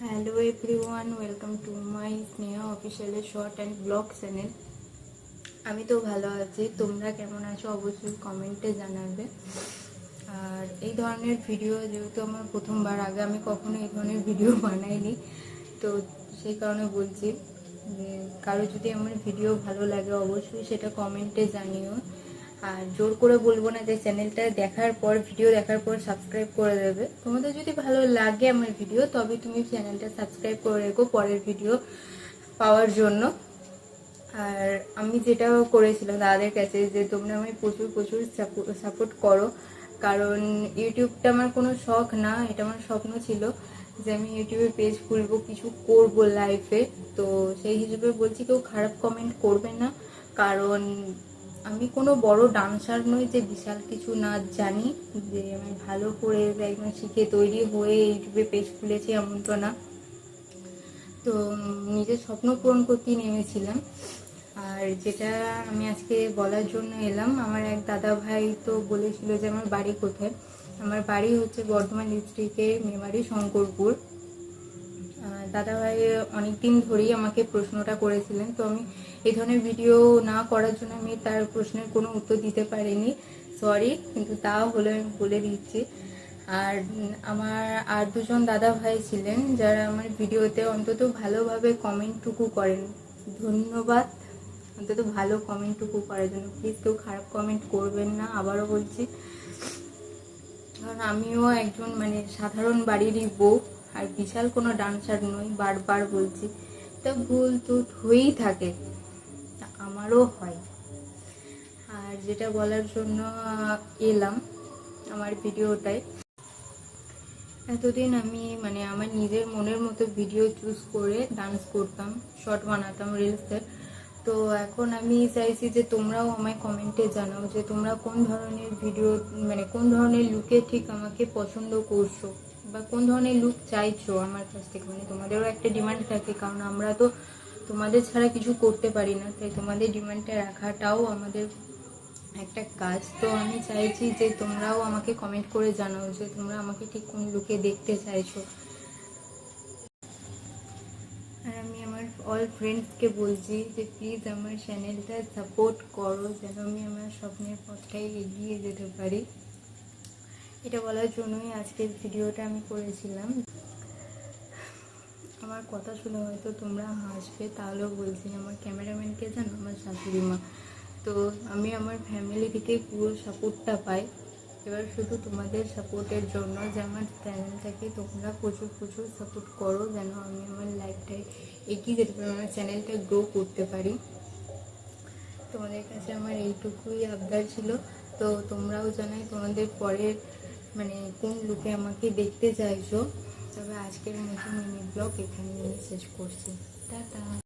Hello everyone, welcome to my Sneha অফিসিয়ালের short and blog channel. আমি তো ভালো আছি, তোমরা কেমন আছো অবশ্যই কমেন্টে জানাবে। আর এই ধরনের ভিডিও যেহেতু আমার প্রথমবার, আগে আমি কখনো এই ধরনের ভিডিও বানাইনি, তো সেই কারণে বলছি যে কারো যদি আমার ভিডিও ভালো লাগে অবশ্যই সেটা কমেন্টে জানিও। আর জোর করে বলবো না যে চ্যানেলটা দেখার পর, ভিডিও দেখার পর সাবস্ক্রাইব করে দেবে। তোমাদের যদি ভালো লাগে আমার ভিডিও, তবে তুমি চ্যানেলটা সাবস্ক্রাইব করে রেখো পরের ভিডিও পাওয়ার জন্য। আর আমি যেটা করেছিলাম দাদাদের কাছে, যে তোমরা আমায় প্রচুর প্রচুর সাপোর্ট করো, কারণ ইউটিউবটা আমার কোনো শখ না, এটা আমার স্বপ্ন ছিল যে আমি ইউটিউবে পেজ খুলবো, কিছু করব লাইফে। তো সেই হিসেবে বলছি, কেউ খারাপ কমেন্ট করবে না, কারণ আমি কোনো বড় ডান্সার নই যে বিশাল কিছু নাচ জানি, যে আমি ভালো করে একদম শিখে তৈরি হয়ে ইউটিউবে পেজ খুলেছি এমন তো না। তো নিজের স্বপ্ন পূরণ করতেই নেমেছিলাম। আর যেটা আমি আজকে বলার জন্য এলাম, আমার এক দাদা ভাই তো বলেছিল যে আমার বাড়ি কোথায়। আমার বাড়ি হচ্ছে বর্ধমান ডিস্ট্রিক্টের মেমারি শঙ্করপুর। দাদা ভাই অনেকদিন ধরেই আমাকে প্রশ্নটা করেছিলেন, তো আমি এই ধরনের ভিডিও না করার জন্য আমি তার প্রশ্নের কোনো উত্তর দিতে পারিনি, সরি। কিন্তু তাও হলে আমি বলে দিচ্ছি। আর আমার আর দুজন দাদা ভাই ছিলেন যারা আমার ভিডিওতে অন্তত ভালোভাবে কমেন্টটুকু করেন, ধন্যবাদ অন্তত ভালো কমেন্টটুকু করার জন্য। প্লিজ কেউ খারাপ কমেন্ট করবেন না, আবারও বলছি, কারণ আমিও একজন সাধারণ বাড়িরই বউ, আর বিশাল কোনো ডান্সার নই, বারবার বলছি। তা ভুল তো হয়েই থাকে, আমারও হয়। আর যেটা বলার জন্য এলাম আমার ভিডিওটায়, এতদিন আমি আমার নিজের মনের মতো ভিডিও চুজ করে ডান্স করতাম, শর্ট বানাতাম রিলসের। তো এখন আমি চাইছি যে তোমরাও আমায় কমেন্টে জানাও যে তোমরা কোন ধরনের ভিডিও, কোন ধরনের লুকে ঠিক আমাকে পছন্দ করছো, বা কোন ধরনের লুক চাইছো আমার কাছ থেকে। তোমাদেরও একটা ডিমান্ড থাকে, কারণ আমরা তো তোমাদের ছাড়া কিছু করতে পারি না, তাই তোমাদের ডিমান্ডটা রাখাটাও আমাদের একটা কাজ। তো আমি চাইছি যে তোমরাও আমাকে কমেন্ট করে জানাও যে তোমরা আমাকে ঠিক কোন লুকে দেখতে চাইছো। আর আমি আমার অল ফ্রেন্ডসকে বলছি যে প্লিজ আমার চ্যানেলটা সাপোর্ট করো, যেন আমি আমার স্বপ্নের পথটাই এগিয়ে যেতে পারি। এটা বলার জন্যই আজকের ভিডিওটা আমি করেছিলাম। আমার কথা শুনে হয়তো তোমরা হাসবে, তাহলেও বলছি, আমার ক্যামেরাম্যানকে জানো, আমার শাশুড়ি মা। তো আমি আমার ফ্যামিলি থেকে পুরো সাপোর্টটা পাই। এবার শুধু তোমাদের সাপোর্টের জন্য যে আমার চ্যানেলটাকে তোমরা প্রচুর প্রচুর সাপোর্ট করো, যেন আমি আমার লাইফটায় এগিয়ে যেতে পারি, আমার চ্যানেলটা গ্রো করতে পারি। তোমাদের কাছে আমার এইটুকুই আবদার ছিল। তো তোমরাও জানাই তোমাদের পরের কোন লুকে আমাকে দেখতে চাইছো। তবে আজকের মতো মিনি ব্লগ এখানে শেষ করছি। টাটা।